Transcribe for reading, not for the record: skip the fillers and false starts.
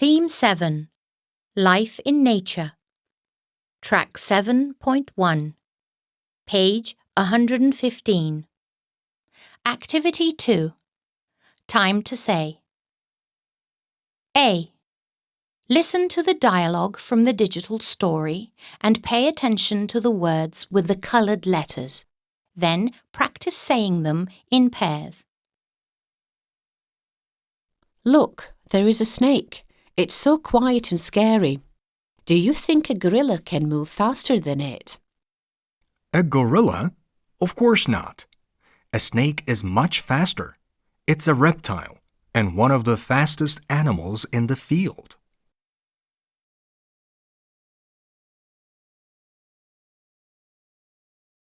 Theme 7. Life in Nature. Track 7.1. Page 115. Activity 2. Time to say. A. Listen to the dialogue from the digital story and pay attention to the words with the coloured letters. Then practice saying them in pairs. Look, there is a snake. It's so quiet and scary. Do you think a gorilla can move faster than it? A gorilla? Of course not. A snake is much faster. It's a reptile and one of the fastest animals in the field.